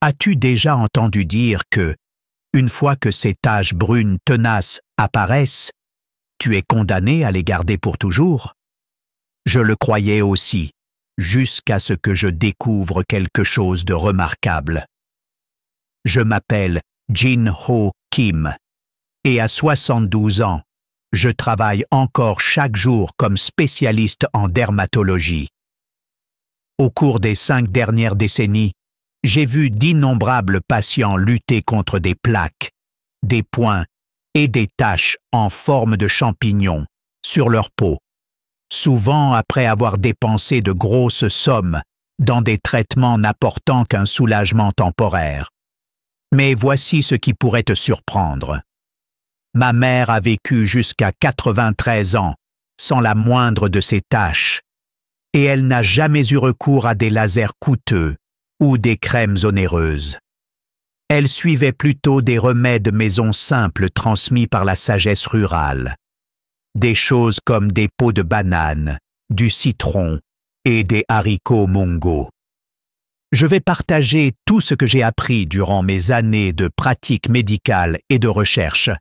As-tu déjà entendu dire que, une fois que ces taches brunes tenaces apparaissent, tu es condamné à les garder pour toujours? Je le croyais aussi, jusqu'à ce que je découvre quelque chose de remarquable. Je m'appelle Jin-Ho Kim, et à 72 ans, je travaille encore chaque jour comme spécialiste en dermatologie. Au cours des 5 dernières décennies, j'ai vu d'innombrables patients lutter contre des plaques, des points et des taches en forme de champignons sur leur peau, souvent après avoir dépensé de grosses sommes dans des traitements n'apportant qu'un soulagement temporaire. Mais voici ce qui pourrait te surprendre. Ma mère a vécu jusqu'à 93 ans sans la moindre de ces taches, et elle n'a jamais eu recours à des lasers coûteux ou des crèmes onéreuses. Elle suivait plutôt des remèdes maison simples transmis par la sagesse rurale. Des choses comme des peaux de banane, du citron et des haricots mungo. Je vais partager tout ce que j'ai appris durant mes années de pratique médicale et de recherche,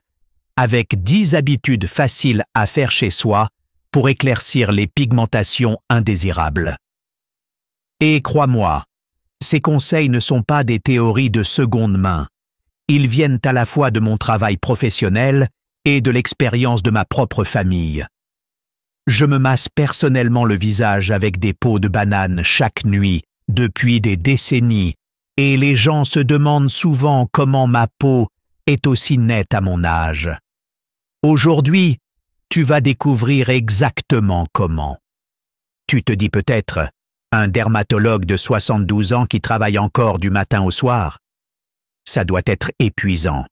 avec 10 habitudes faciles à faire chez soi pour éclaircir les pigmentations indésirables. Et crois-moi, ces conseils ne sont pas des théories de seconde main. Ils viennent à la fois de mon travail professionnel et de l'expérience de ma propre famille. Je me masse personnellement le visage avec des peaux de banane chaque nuit depuis des décennies, et les gens se demandent souvent comment ma peau est aussi nette à mon âge. Aujourd'hui, tu vas découvrir exactement comment. Tu te dis peut-être, un dermatologue de 72 ans qui travaille encore du matin au soir? Ça doit être épuisant.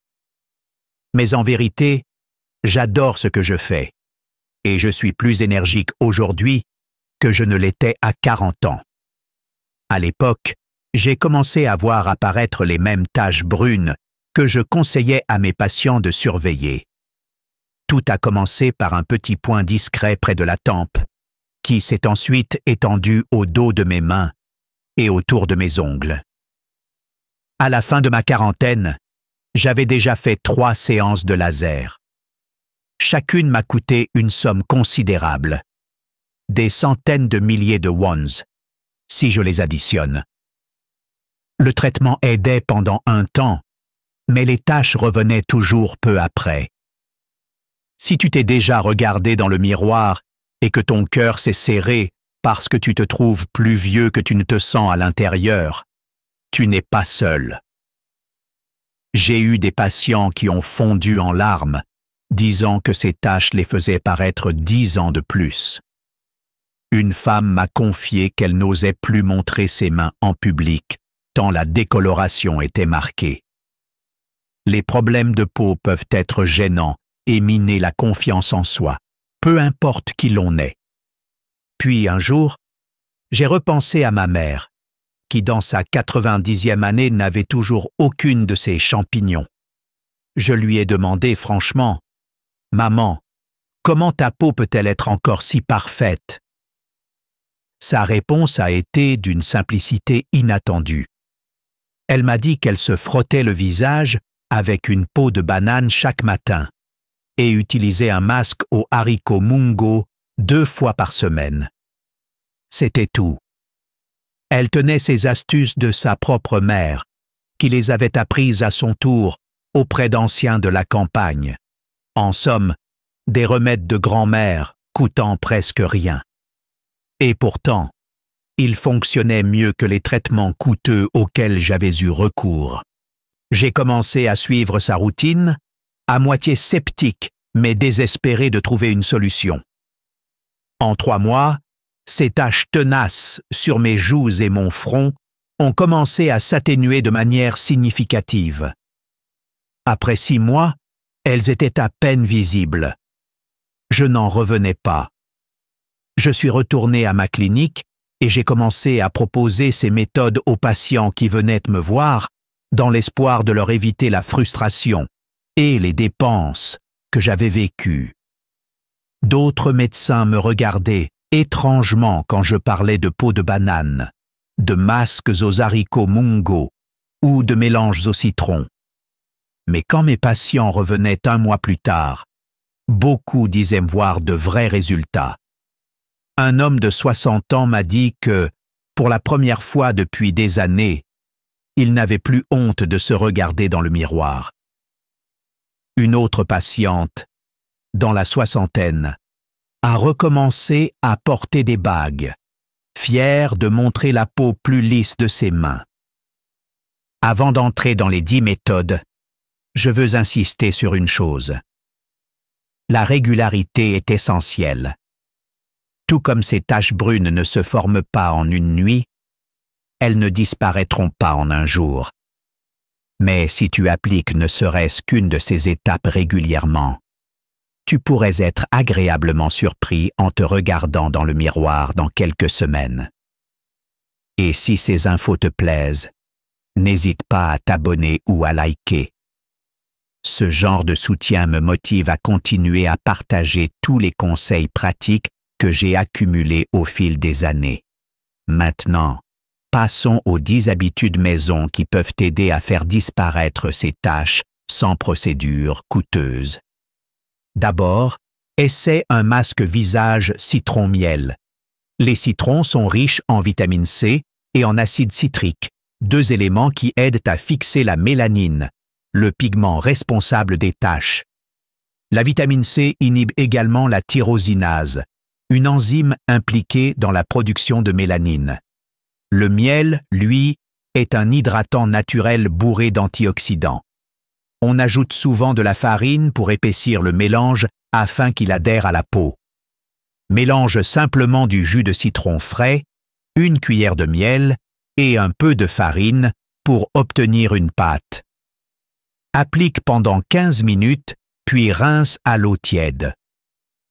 Mais en vérité, j'adore ce que je fais, et je suis plus énergique aujourd'hui que je ne l'étais à 40 ans. À l'époque, j'ai commencé à voir apparaître les mêmes taches brunes que je conseillais à mes patients de surveiller. Tout a commencé par un petit point discret près de la tempe, qui s'est ensuite étendu au dos de mes mains et autour de mes ongles. À la fin de ma quarantaine, j'avais déjà fait 3 séances de laser. Chacune m'a coûté une somme considérable, des centaines de milliers de wons, si je les additionne. Le traitement aidait pendant un temps, mais les taches revenaient toujours peu après. Si tu t'es déjà regardé dans le miroir et que ton cœur s'est serré parce que tu te trouves plus vieux que tu ne te sens à l'intérieur, tu n'es pas seul. J'ai eu des patients qui ont fondu en larmes, disant que ces taches les faisaient paraître 10 ans de plus. Une femme m'a confié qu'elle n'osait plus montrer ses mains en public, tant la décoloration était marquée. Les problèmes de peau peuvent être gênants et miner la confiance en soi, peu importe qui l'on est. Puis un jour, j'ai repensé à ma mère, qui dans sa 90e année n'avait toujours aucune de ces champignons. Je lui ai demandé franchement, « Maman, comment ta peau peut-elle être encore si parfaite ?» Sa réponse a été d'une simplicité inattendue. Elle m'a dit qu'elle se frottait le visage avec une peau de banane chaque matin et utilisait un masque aux haricots mungo 2 fois par semaine. C'était tout. Elle tenait ces astuces de sa propre mère, qui les avait apprises à son tour auprès d'anciens de la campagne. En somme, des remèdes de grand-mère coûtant presque rien. Et pourtant, ils fonctionnaient mieux que les traitements coûteux auxquels j'avais eu recours. J'ai commencé à suivre sa routine, à moitié sceptique, mais désespéré de trouver une solution. En 3 mois, ces taches tenaces sur mes joues et mon front ont commencé à s'atténuer de manière significative. Après 6 mois, elles étaient à peine visibles. Je n'en revenais pas. Je suis retourné à ma clinique et j'ai commencé à proposer ces méthodes aux patients qui venaient me voir dans l'espoir de leur éviter la frustration et les dépenses que j'avais vécues. D'autres médecins me regardaient étrangement quand je parlais de peau de banane, de masques aux haricots mungo ou de mélanges au citron. Mais quand mes patients revenaient un mois plus tard, beaucoup disaient me voir de vrais résultats. Un homme de 60 ans m'a dit que, pour la première fois depuis des années, il n'avait plus honte de se regarder dans le miroir. Une autre patiente, dans la soixantaine, a recommencé à porter des bagues, fière de montrer la peau plus lisse de ses mains. Avant d'entrer dans les 10 méthodes, je veux insister sur une chose. La régularité est essentielle. Tout comme ces taches brunes ne se forment pas en une nuit, elles ne disparaîtront pas en un jour. Mais si tu appliques ne serait-ce qu'une de ces étapes régulièrement, tu pourrais être agréablement surpris en te regardant dans le miroir dans quelques semaines. Et si ces infos te plaisent, n'hésite pas à t'abonner ou à liker. Ce genre de soutien me motive à continuer à partager tous les conseils pratiques que j'ai accumulés au fil des années. Maintenant, passons aux 10 habitudes maison qui peuvent t'aider à faire disparaître ces taches sans procédure coûteuse. D'abord, essaie un masque visage citron-miel. Les citrons sont riches en vitamine C et en acide citrique, 2 éléments qui aident à fixer la mélanine, le pigment responsable des taches. La vitamine C inhibe également la tyrosinase, une enzyme impliquée dans la production de mélanine. Le miel, lui, est un hydratant naturel bourré d'antioxydants. On ajoute souvent de la farine pour épaissir le mélange afin qu'il adhère à la peau. Mélange simplement du jus de citron frais, 1 cuillère de miel et un peu de farine pour obtenir une pâte. Applique pendant 15 minutes, puis rince à l'eau tiède.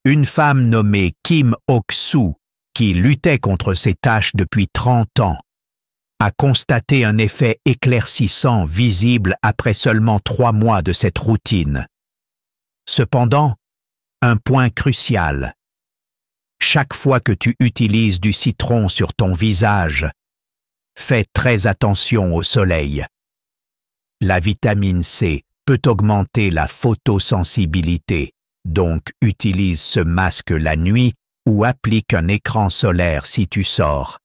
Une femme nommée Kim Ok-soo, qui luttait contre ces taches depuis 30 ans, a constaté un effet éclaircissant visible après seulement 3 mois de cette routine. Cependant, un point crucial. Chaque fois que tu utilises du citron sur ton visage, fais très attention au soleil. La vitamine C peut augmenter la photosensibilité, donc utilise ce masque la nuit ou applique un écran solaire si tu sors.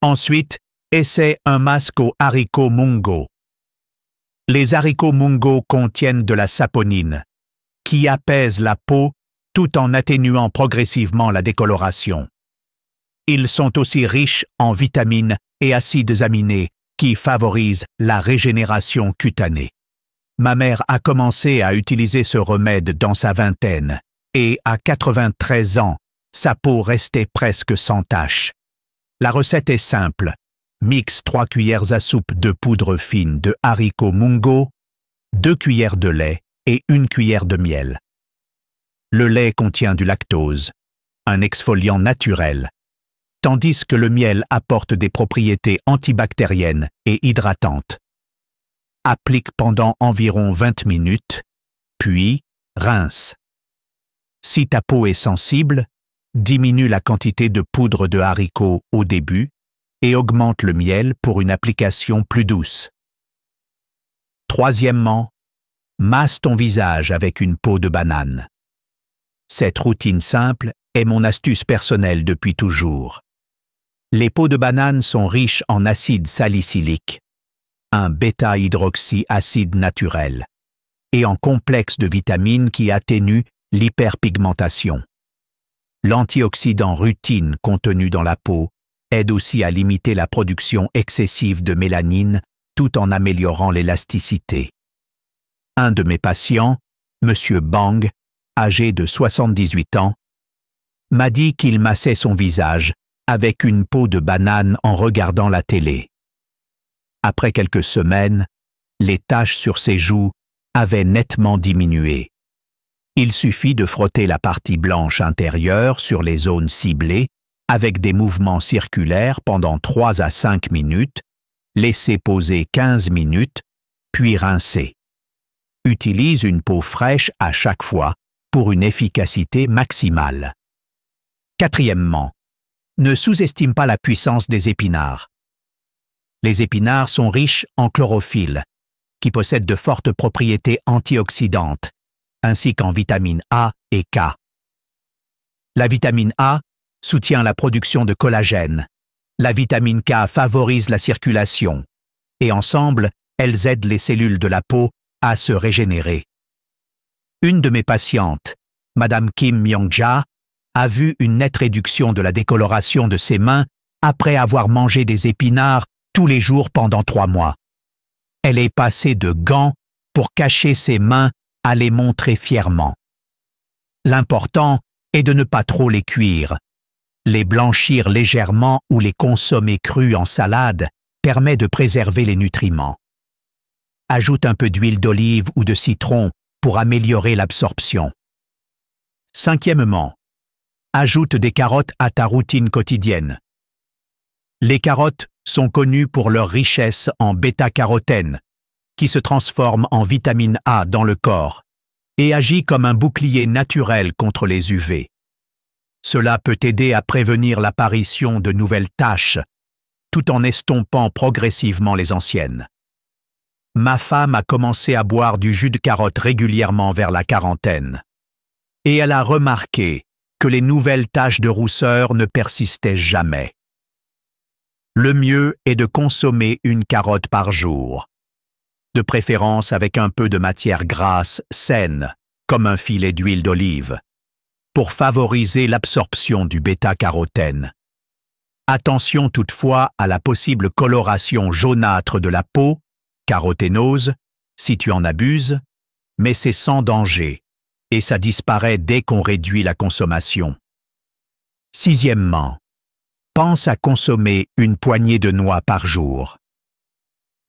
Ensuite, essaie un masque aux haricots mungo. Les haricots mungo contiennent de la saponine, qui apaise la peau tout en atténuant progressivement la décoloration. Ils sont aussi riches en vitamines et acides aminés qui favorisent la régénération cutanée. Ma mère a commencé à utiliser ce remède dans sa vingtaine et à 93 ans, sa peau restait presque sans tache. La recette est simple. Mixe 3 cuillères à soupe de poudre fine de haricots mungo, 2 cuillères de lait et 1 cuillère de miel. Le lait contient du lactose, un exfoliant naturel, tandis que le miel apporte des propriétés antibactériennes et hydratantes. Applique pendant environ 20 minutes, puis rince. Si ta peau est sensible, diminue la quantité de poudre de haricots au début et augmente le miel pour une application plus douce. Troisièmement, masse ton visage avec une peau de banane. Cette routine simple est mon astuce personnelle depuis toujours. Les peaux de banane sont riches en acide salicylique, un bêta-hydroxyacide naturel, et en complexes de vitamines qui atténuent l'hyperpigmentation. L'antioxydant rutine contenu dans la peau aide aussi à limiter la production excessive de mélanine tout en améliorant l'élasticité. Un de mes patients, M. Bang, âgé de 78 ans, m'a dit qu'il massait son visage avec une peau de banane en regardant la télé. Après quelques semaines, les taches sur ses joues avaient nettement diminué. Il suffit de frotter la partie blanche intérieure sur les zones ciblées avec des mouvements circulaires pendant 3 à 5 minutes, laisser poser 15 minutes, puis rincer. Utilise une peau fraîche à chaque fois pour une efficacité maximale. Quatrièmement, ne sous-estime pas la puissance des épinards. Les épinards sont riches en chlorophylle, qui possède de fortes propriétés antioxydantes, ainsi qu'en vitamines A et K. La vitamine A soutient la production de collagène. La vitamine K favorise la circulation. Et ensemble, elles aident les cellules de la peau à se régénérer. Une de mes patientes, Madame Kim Myung-ja, a vu une nette réduction de la décoloration de ses mains après avoir mangé des épinards tous les jours pendant 3 mois. Elle est passée de gants pour cacher ses mains à les montrer fièrement. L'important est de ne pas trop les cuire. Les blanchir légèrement ou les consommer crus en salade permet de préserver les nutriments. Ajoute un peu d'huile d'olive ou de citron pour améliorer l'absorption. 5e, ajoute des carottes à ta routine quotidienne. Les carottes sont connues pour leur richesse en bêta-carotène, qui se transforme en vitamine A dans le corps et agit comme un bouclier naturel contre les UV. Cela peut aider à prévenir l'apparition de nouvelles taches, tout en estompant progressivement les anciennes. Ma femme a commencé à boire du jus de carotte régulièrement vers la quarantaine. Et elle a remarqué que les nouvelles taches de rousseur ne persistaient jamais. Le mieux est de consommer une carotte par jour, de préférence avec un peu de matière grasse saine, comme un filet d'huile d'olive, pour favoriser l'absorption du bêta-carotène. Attention toutefois à la possible coloration jaunâtre de la peau, caroténose, si tu en abuses, mais c'est sans danger, et ça disparaît dès qu'on réduit la consommation. 6e, pense à consommer une poignée de noix par jour.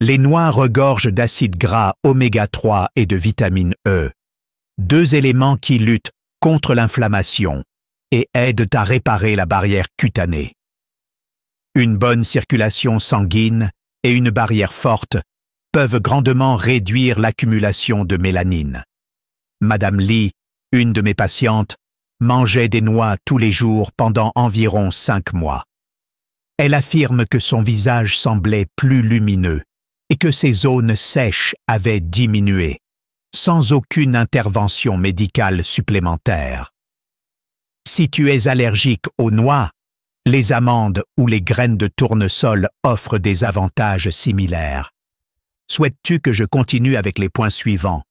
Les noix regorgent d'acides gras oméga 3 et de vitamine E, 2 éléments qui luttent contre l'inflammation et aident à réparer la barrière cutanée. Une bonne circulation sanguine et une barrière forte peuvent grandement réduire l'accumulation de mélanine. Madame Lee, une de mes patientes, mangeait des noix tous les jours pendant environ 5 mois. Elle affirme que son visage semblait plus lumineux et que ses zones sèches avaient diminué, sans aucune intervention médicale supplémentaire. Si tu es allergique aux noix, les amandes ou les graines de tournesol offrent des avantages similaires. Souhaites-tu que je continue avec les points suivants?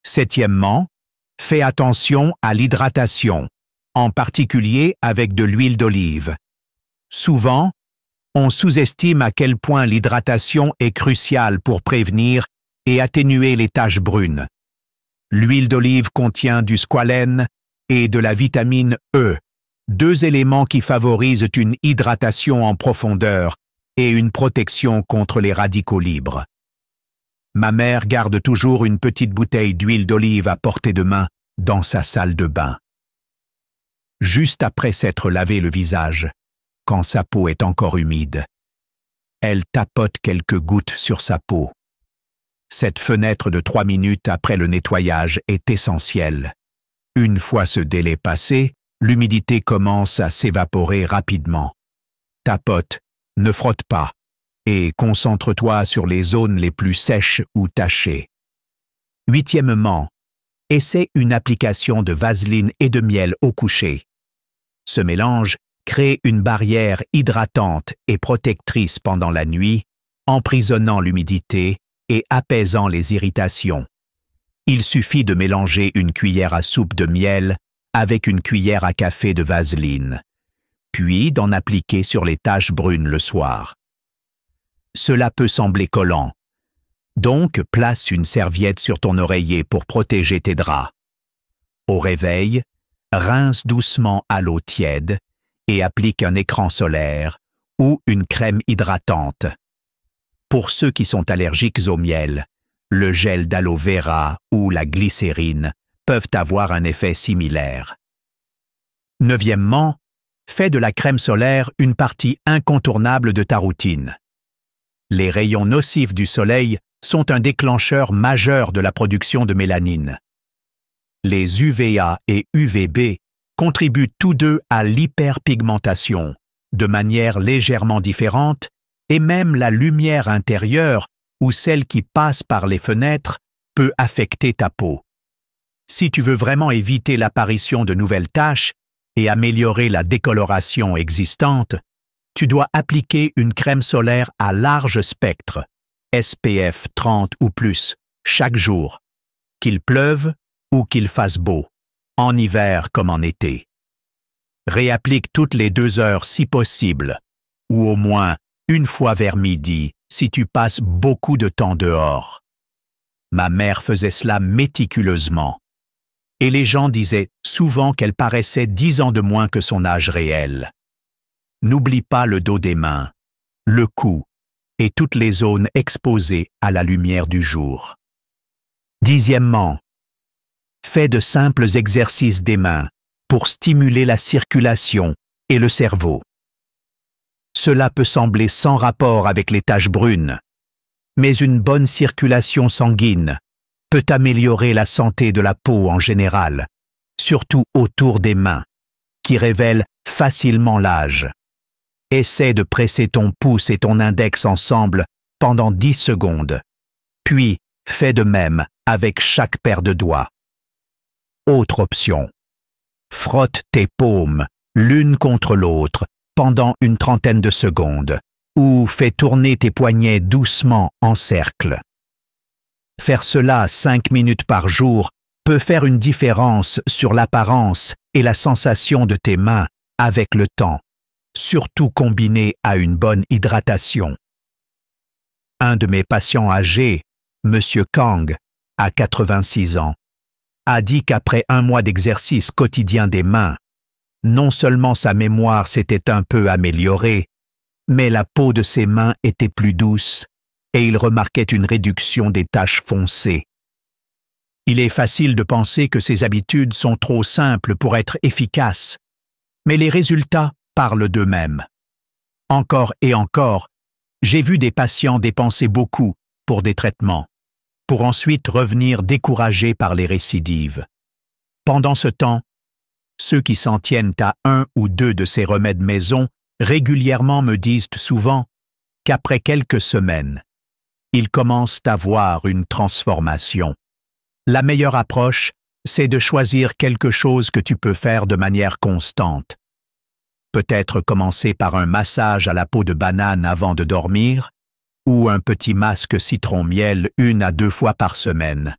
7e, fais attention à l'hydratation, en particulier avec de l'huile d'olive. Souvent, on sous-estime à quel point l'hydratation est cruciale pour prévenir et atténuer les taches brunes. L'huile d'olive contient du squalène et de la vitamine E, 2 éléments qui favorisent une hydratation en profondeur et une protection contre les radicaux libres. Ma mère garde toujours une petite bouteille d'huile d'olive à portée de main dans sa salle de bain. Juste après s'être lavé le visage, quand sa peau est encore humide, elle tapote quelques gouttes sur sa peau. Cette fenêtre de 3 minutes après le nettoyage est essentielle. Une fois ce délai passé, l'humidité commence à s'évaporer rapidement. Tapote, ne frotte pas, et concentre-toi sur les zones les plus sèches ou tachées. 8e, essaie une application de vaseline et de miel au coucher. Ce mélange crée une barrière hydratante et protectrice pendant la nuit, emprisonnant l'humidité et apaisant les irritations. Il suffit de mélanger une cuillère à soupe de miel avec une cuillère à café de vaseline, puis d'en appliquer sur les taches brunes le soir. Cela peut sembler collant, donc place une serviette sur ton oreiller pour protéger tes draps. Au réveil, rince doucement à l'eau tiède et applique un écran solaire ou une crème hydratante. Pour ceux qui sont allergiques au miel, le gel d'aloe vera ou la glycérine peuvent avoir un effet similaire. 9e, fais de la crème solaire une partie incontournable de ta routine. Les rayons nocifs du soleil sont un déclencheur majeur de la production de mélanine. Les UVA et UVB contribuent tous deux à l'hyperpigmentation, de manière légèrement différente et même la lumière intérieure ou celle qui passe par les fenêtres peut affecter ta peau. Si tu veux vraiment éviter l'apparition de nouvelles taches et améliorer la décoloration existante, tu dois appliquer une crème solaire à large spectre, SPF 30 ou plus, chaque jour, qu'il pleuve ou qu'il fasse beau, en hiver comme en été. Réapplique toutes les 2 heures si possible, ou au moins une fois vers midi si tu passes beaucoup de temps dehors. Ma mère faisait cela méticuleusement, et les gens disaient souvent qu'elle paraissait 10 ans de moins que son âge réel. N'oublie pas le dos des mains, le cou et toutes les zones exposées à la lumière du jour. 10e, fais de simples exercices des mains pour stimuler la circulation et le cerveau. Cela peut sembler sans rapport avec les taches brunes, mais une bonne circulation sanguine peut améliorer la santé de la peau en général, surtout autour des mains, qui révèlent facilement l'âge. Essaie de presser ton pouce et ton index ensemble pendant 10 secondes, puis fais de même avec chaque paire de doigts. Autre option. Frotte tes paumes l'une contre l'autre pendant une trentaine de secondes, ou fais tourner tes poignets doucement en cercle. Faire cela 5 minutes par jour peut faire une différence sur l'apparence et la sensation de tes mains avec le temps, surtout combiné à une bonne hydratation. Un de mes patients âgés, M. Kang, à 86 ans, a dit qu'après 1 mois d'exercice quotidien des mains, non seulement sa mémoire s'était un peu améliorée, mais la peau de ses mains était plus douce et il remarquait une réduction des taches foncées. Il est facile de penser que ces habitudes sont trop simples pour être efficaces, mais les résultats parlent d'eux-mêmes. Encore et encore, j'ai vu des patients dépenser beaucoup pour des traitements, pour ensuite revenir découragés par les récidives. Pendant ce temps, ceux qui s'en tiennent à 1 ou 2 de ces remèdes maison régulièrement me disent souvent qu'après quelques semaines, ils commencent à voir une transformation. La meilleure approche, c'est de choisir quelque chose que tu peux faire de manière constante. Peut-être commencer par un massage à la peau de banane avant de dormir, ou un petit masque citron-miel 1 à 2 fois par semaine.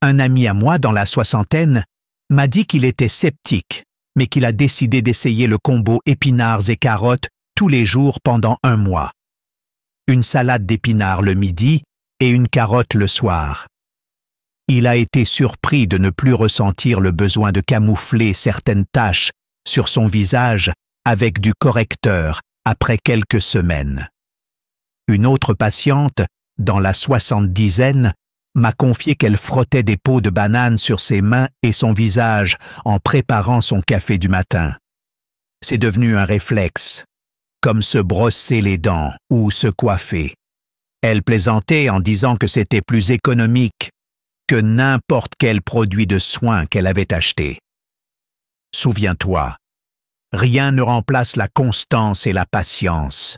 Un ami à moi dans la soixantaine m'a dit qu'il était sceptique, mais qu'il a décidé d'essayer le combo épinards et carottes tous les jours pendant 1 mois. Une salade d'épinards le midi et une carotte le soir. Il a été surpris de ne plus ressentir le besoin de camoufler certaines taches sur son visage avec du correcteur après quelques semaines. Une autre patiente, dans la 70aine, m'a confié qu'elle frottait des peaux de banane sur ses mains et son visage en préparant son café du matin. C'est devenu un réflexe, comme se brosser les dents ou se coiffer. Elle plaisantait en disant que c'était plus économique que n'importe quel produit de soin qu'elle avait acheté. Souviens-toi, rien ne remplace la constance et la patience.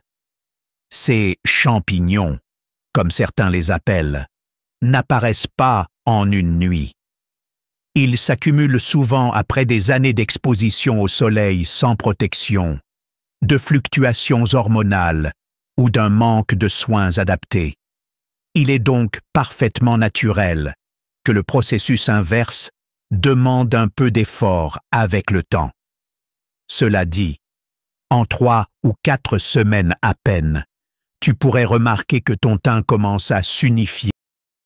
Ces champignons, comme certains les appellent, n'apparaissent pas en une nuit. Ils s'accumulent souvent après des années d'exposition au soleil sans protection, de fluctuations hormonales ou d'un manque de soins adaptés. Il est donc parfaitement naturel que le processus inverse demande un peu d'effort avec le temps. Cela dit, en 3 ou 4 semaines à peine, tu pourrais remarquer que ton teint commence à s'unifier